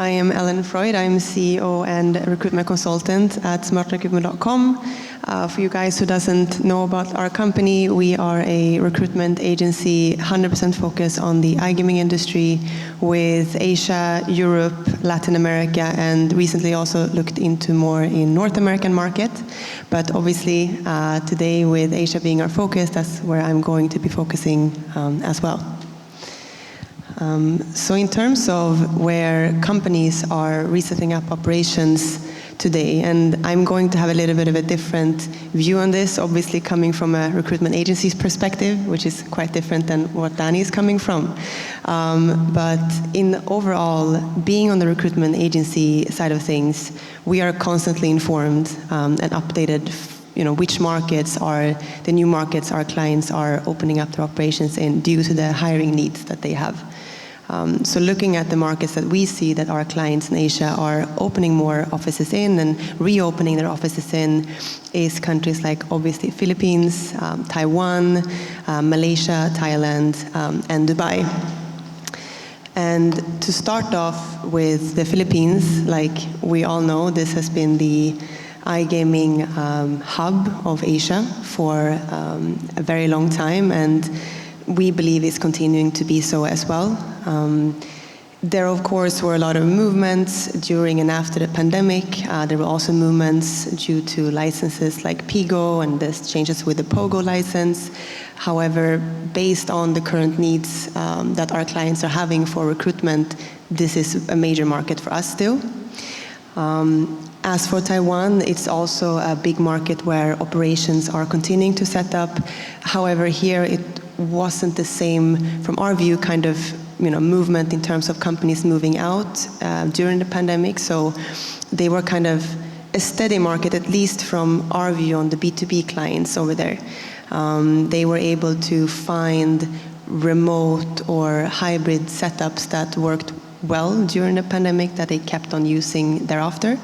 I am Ellen Freud. I'm CEO and recruitment consultant at smartrecruitment.com. For you guys who doesn't know about our company, we are a recruitment agency 100% focused on the iGaming industry with Asia, Europe, Latin America, and recently also looked into more in North American market. But obviously today with Asia being our focus, that's where I'm going to be focusing as well. So in terms of where companies are resetting up operations today, and I'm going to have a little bit of a different view on this, obviously coming from a recruitment agency's perspective, which is quite different than what Danny is coming from. But in overall, being on the recruitment agency side of things, we are constantly informed and updated, which markets are the new markets our clients are opening up their operations in due to the hiring needs that they have. So looking at the markets that we see that our clients in Asia are opening more offices in and reopening their offices in is countries like obviously Philippines, Taiwan, Malaysia, Thailand, and Dubai. And to start off with the Philippines, like we all know, this has been the iGaming hub of Asia for a very long time, and we believe it's continuing to be so as well. There, of course, were a lot of movements during and after the pandemic. There were also movements due to licenses like Pigo and the changes with the Pogo license. However, based on the current needs that our clients are having for recruitment, this is a major market for us still. As for Taiwan, it's also a big market where operations are continuing to set up. However, here it wasn't the same, from our view, kind of movement in terms of companies moving out during the pandemic. So they were kind of a steady market, at least from our view on the B2B clients over there. They were able to find remote or hybrid setups that worked well during the pandemic that they kept on using thereafter.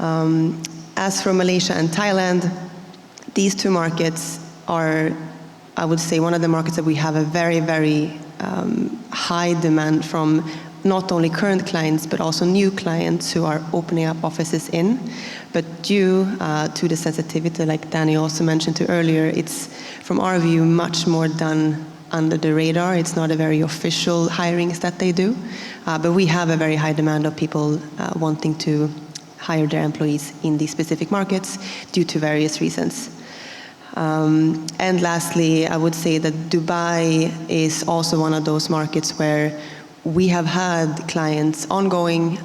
As for Malaysia and Thailand, these two markets are, I would say, one of the markets that we have a very, very high demand from not only current clients, but also new clients who are opening up offices in. But due to the sensitivity, like Danny also mentioned to earlier, it's, from our view, much more done under the radar. It's not a very official hirings that they do. But we have a very high demand of people wanting to hire their employees in these specific markets due to various reasons. And lastly, I would say that Dubai is also one of those markets where we have had clients ongoing,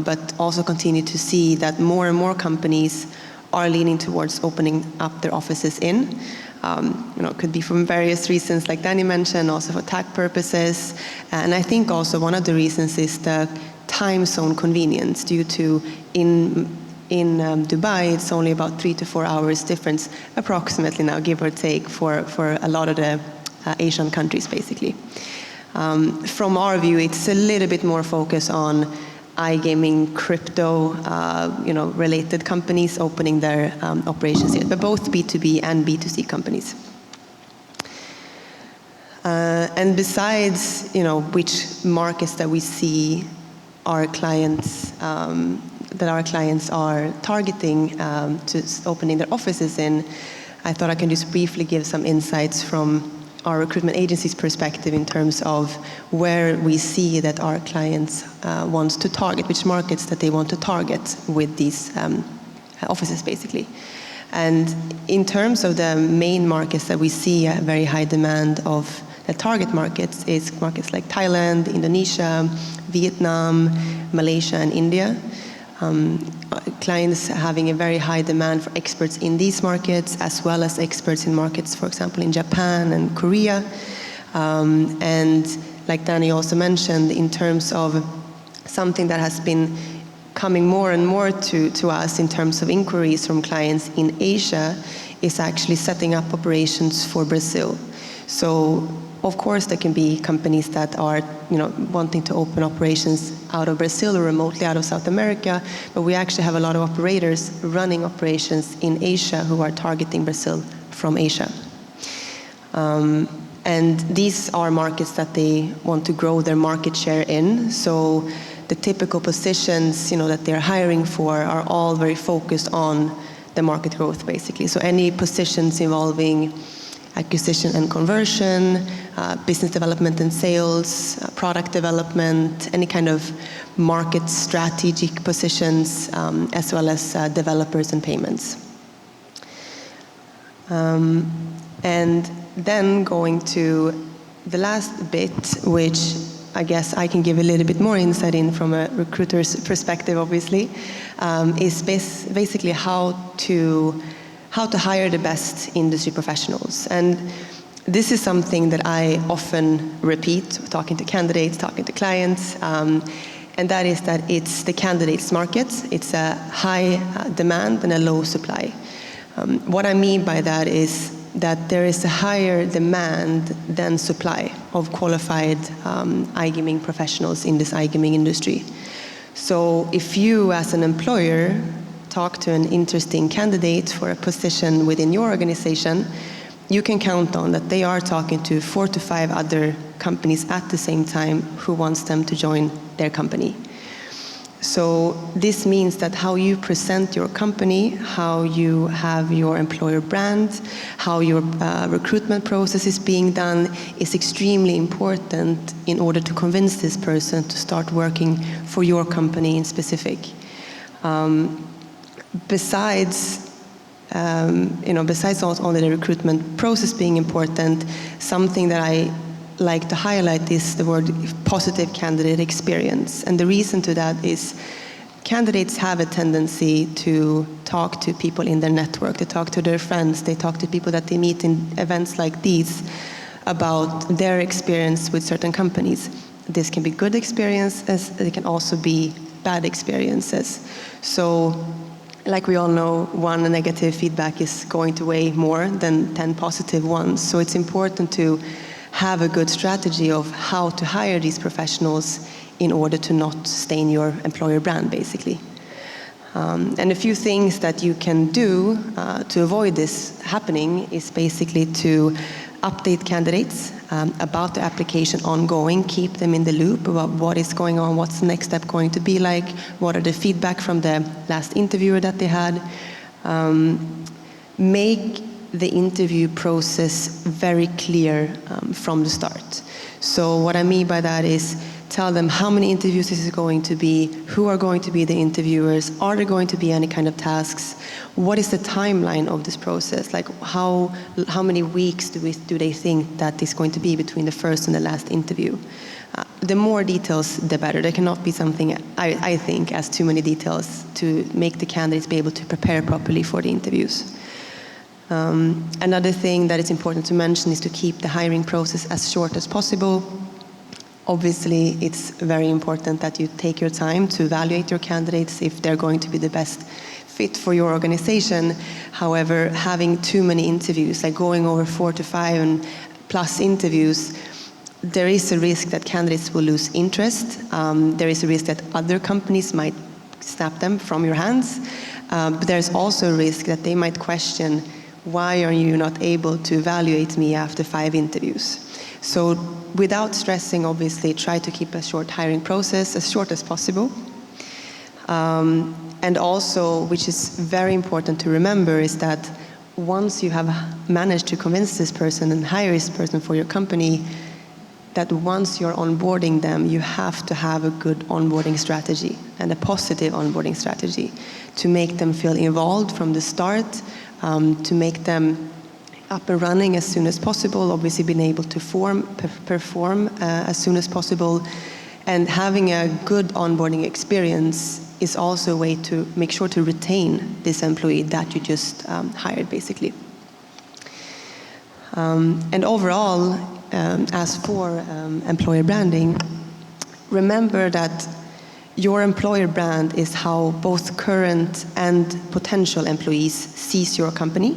but also continue to see that more and more companies are leaning towards opening up their offices in. It could be from various reasons, like Danny mentioned, also for tax purposes. And I think also one of the reasons is the time zone convenience due to in Dubai, it's only about 3 to 4 hours difference, approximately now, give or take, for a lot of the Asian countries, basically. From our view, it's a little bit more focused on iGaming, crypto, related companies opening their operations here, but both B2B and B2C companies. And besides, which markets that we see our clients are targeting to opening their offices in, I thought I can just briefly give some insights from our recruitment agency's perspective in terms of where we see that our clients want to target, which markets that they want to target with these offices, basically. And in terms of the main markets that we see a very high demand of the target markets is markets like Thailand, Indonesia, Vietnam, Malaysia, and India. Clients having a very high demand for experts in these markets, as well as experts in markets, for example, in Japan and Korea. And like Danny also mentioned, in terms of something that has been coming more and more to us in terms of inquiries from clients in Asia is actually setting up operations for Brazil. So of course, there can be companies that are, wanting to open operations out of Brazil or remotely out of South America, but we actually have a lot of operators running operations in Asia who are targeting Brazil from Asia. And these are markets that they want to grow their market share in. So the typical positions, that they're hiring for are all very focused on the market growth, basically. So any positions involving acquisition and conversion, business development and sales, product development, any kind of market strategic positions, as well as developers and payments. And then going to the last bit, which I guess I can give a little bit more insight in from a recruiter's perspective, obviously, is basically how to hire the best industry professionals. And this is something that I often repeat, talking to candidates, talking to clients, and that is that it's the candidates market. It's a high demand and a low supply. What I mean by that is that there is a higher demand than supply of qualified iGaming professionals in this iGaming industry. So if you as an employer talk to an interesting candidate for a position within your organization, you can count on that they are talking to 4 to 5 other companies at the same time who wants them to join their company. So this means that how you present your company, how you have your employer brand, how your recruitment process is being done is extremely important in order to convince this person to start working for your company in specific. Besides only the recruitment process being important, something that I like to highlight is the word positive candidate experience. And the reason to that is candidates have a tendency to talk to people in their network, to talk to their friends, they talk to people that they meet in events like these about their experience with certain companies. This can be good experiences, it can also be bad experiences. So, like we all know, one negative feedback is going to weigh more than 10 positive ones. So it's important to have a good strategy of how to hire these professionals in order to not stain your employer brand, basically. And a few things that you can do to avoid this happening is basically to update candidates about the application ongoing, keep them in the loop about what is going on, what's the next step going to be like, what are the feedback from the last interviewer that they had. Make the interview process very clear from the start. So what I mean by that is tell them how many interviews this is going to be, who are going to be the interviewers, are there going to be any kind of tasks, what is the timeline of this process, like how many weeks do they think that is going to be between the first and the last interview. The more details, the better. There cannot be something, I think, as too many details to make the candidates be able to prepare properly for the interviews. Another thing that is important to mention is to keep the hiring process as short as possible. Obviously, it's very important that you take your time to evaluate your candidates if they're going to be the best fit for your organization. However, having too many interviews, like going over 4 to 5 and plus interviews, there is a risk that candidates will lose interest. There is a risk that other companies might snap them from your hands. But there's also a risk that they might question, why are you not able to evaluate me after 5 interviews? So without stressing, obviously, try to keep a short hiring process, as short as possible. And also, which is very important to remember, is that once you have managed to convince this person and hire this person for your company, that once you're onboarding them, you have to have a good onboarding strategy and a positive onboarding strategy to make them feel involved from the start, to make them up and running as soon as possible, obviously being able to perform as soon as possible. And having a good onboarding experience is also a way to make sure to retain this employee that you just hired, basically. And overall, as for employer branding, remember that your employer brand is how both current and potential employees sees your company,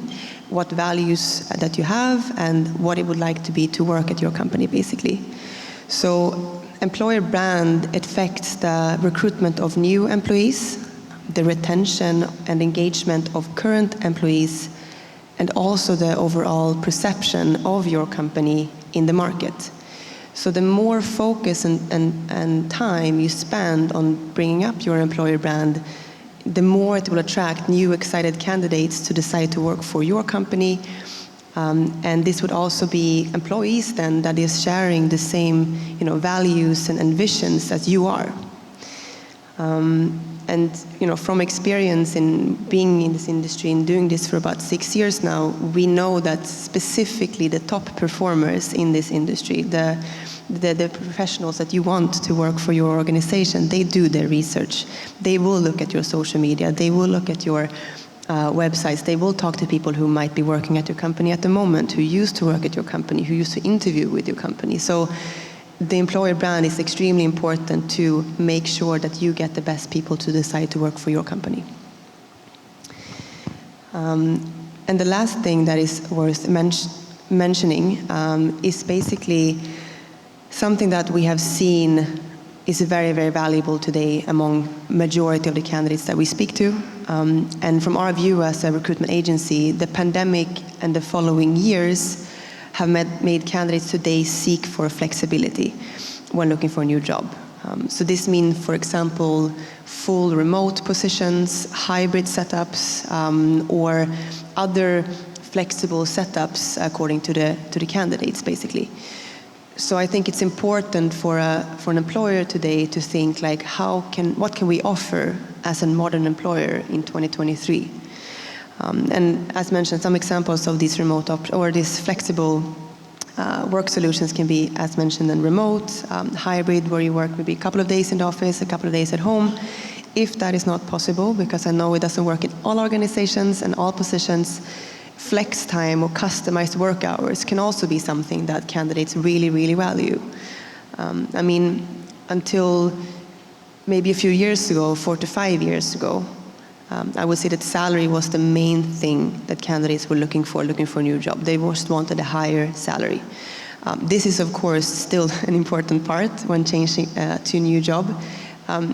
what values that you have, and what it would like to be to work at your company, basically. So employer brand affects the recruitment of new employees, the retention and engagement of current employees, and also the overall perception of your company in the market. So the more focus and time you spend on bringing up your employer brand, the more it will attract new excited candidates to decide to work for your company. And this would also be employees then that is sharing the same values and visions as you are. And from experience in being in this industry and doing this for about 6 years now, we know that specifically the top performers in this industry, the professionals that you want to work for your organization, they do their research. They will look at your social media. They will look at your websites. They will talk to people who might be working at your company at the moment, who used to work at your company, who used to interview with your company. So the employer brand is extremely important to make sure that you get the best people to decide to work for your company. And the last thing that is worth mentioning is basically something that we have seen is very, very valuable today among majority of the candidates that we speak to. And from our view as a recruitment agency, the pandemic and the following years have made candidates today seek for flexibility when looking for a new job. So this means, for example, full remote positions, hybrid setups, or other flexible setups according to the candidates, basically. So I think it's important for an employer today to think like, what can we offer as a modern employer in 2023? And as mentioned, some examples of these remote or these flexible work solutions can be, as mentioned, in remote, hybrid, where you work maybe a couple of days in the office, a couple of days at home. If that is not possible, because I know it doesn't work in all organizations and all positions, flex time or customized work hours can also be something that candidates really, really value. I mean, until maybe a few years ago, 4 to 5 years ago, I would say that salary was the main thing that candidates were looking for a new job. They just wanted a higher salary. This is, of course, still an important part when changing to a new job.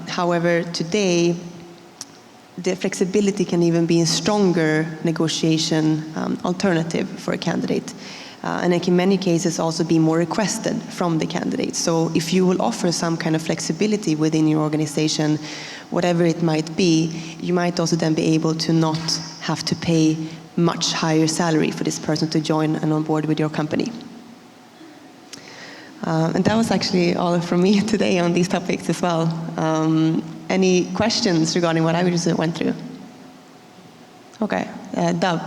However, today, the flexibility can even be a stronger negotiation alternative for a candidate. And it can, in many cases, also be more requested from the candidate. So if you will offer some kind of flexibility within your organization, whatever it might be, you might also then be able to not have to pay much higher salary for this person to join and on board with your company. And that was actually all from me today on these topics as well. Any questions regarding what I just went through? Okay, Dov.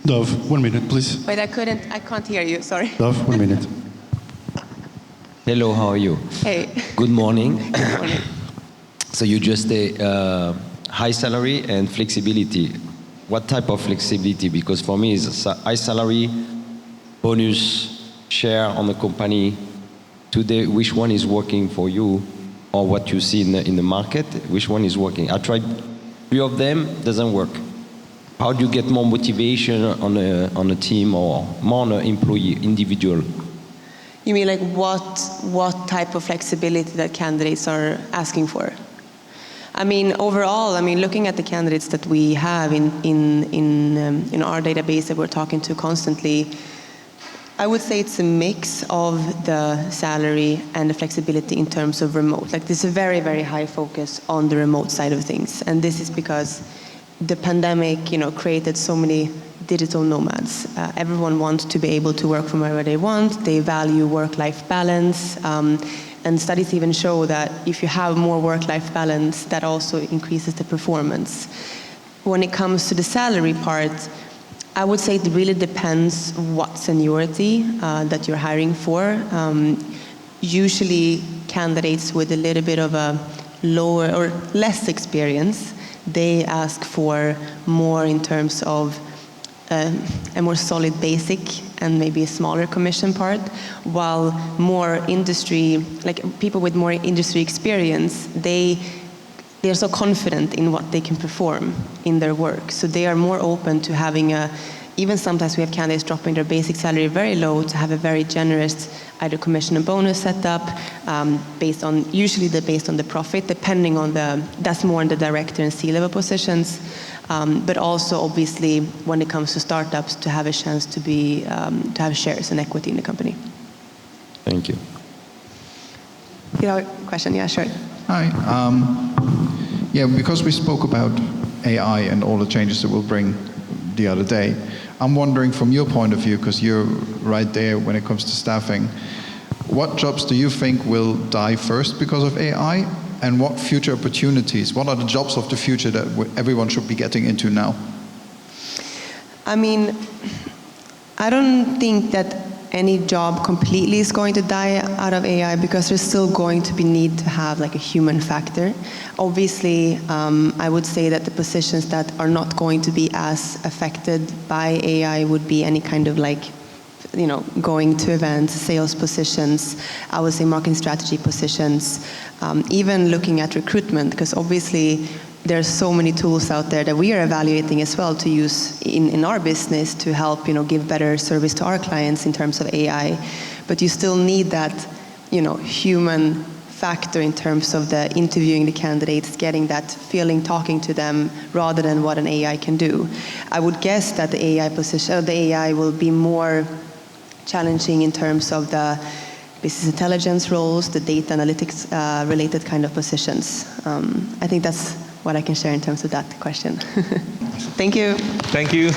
Dov, 1 minute, please. Wait, I can't hear you, sorry. Dov, 1 minute. Hello, how are you? Hey. Good morning. Good morning. So you just say high salary and flexibility. What type of flexibility? Because for me, it's a high salary, bonus, share on the company. Today, which one is working for you, or what you see in the market? Which one is working? I tried 3 of them, doesn't work. How do you get more motivation on a team or more on an employee, individual? You mean like what type of flexibility that candidates are asking for? I mean, overall, looking at the candidates that we have in our database that we're talking to constantly, I would say it's a mix of the salary and the flexibility in terms of remote. Like, there's a very, very high focus on the remote side of things, and this is because the pandemic, created so many digital nomads. Everyone wants to be able to work from wherever they want. They value work-life balance. And studies even show that if you have more work-life balance, that also increases the performance. When it comes to the salary part, I would say it really depends what seniority that you're hiring for. Usually candidates with a little bit of a lower or less experience, they ask for more in terms of a more solid basic and maybe a smaller commission part, while more industry, like people with more industry experience, they're so confident in what they can perform in their work. So they are more open to having a even sometimes we have candidates dropping their basic salary very low to have a very generous either commission and bonus setup, based on the profit, depending on that's more in the director and C-level positions. But also, obviously, when it comes to startups, to have a chance to have shares and equity in the company. Thank you. You have a question? Yeah, sure. Hi. Yeah, because we spoke about AI and all the changes it will bring the other day, I'm wondering from your point of view, because you're right there when it comes to staffing, what jobs do you think will die first because of AI? And what future opportunities, what are the jobs of the future that everyone should be getting into now? I mean, I don't think that any job completely is going to die out of AI, because there's still going to be need to have like a human factor. Obviously, I would say that the positions that are not going to be as affected by AI would be any kind of like, going to events, sales positions, I would say marketing strategy positions, even looking at recruitment, because obviously there's so many tools out there that we are evaluating as well to use in our business to help, give better service to our clients in terms of AI. But you still need that, human factor in terms of the interviewing the candidates, getting that feeling, talking to them, rather than what an AI can do. I would guess that the AI will be more challenging in terms of the business intelligence roles, the data analytics related kind of positions. I think that's what I can share in terms of that question. Thank you. Thank you.